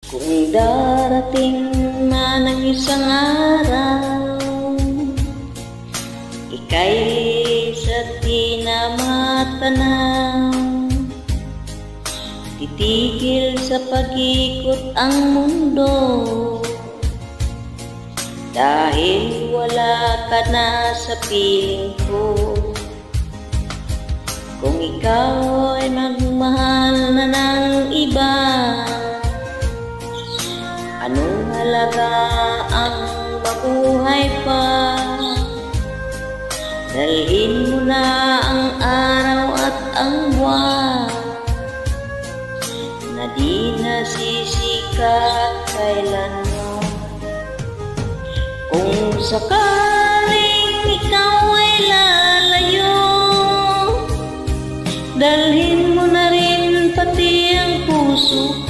Kung darating man ang isang araw, ika'y sa di na matanaw, titigil sa pag-ikot ang mundo, dahil wala ka na sa piling ko. Kung ikaw ay magmahal na ng iba, anong halaga ang mabuhay pa? Dalhin mo na ang araw at ang buwan, na di nasisikat kailanman. Kung sakaling ikaw ay lalayo, dalhin mo na rin pati ang puso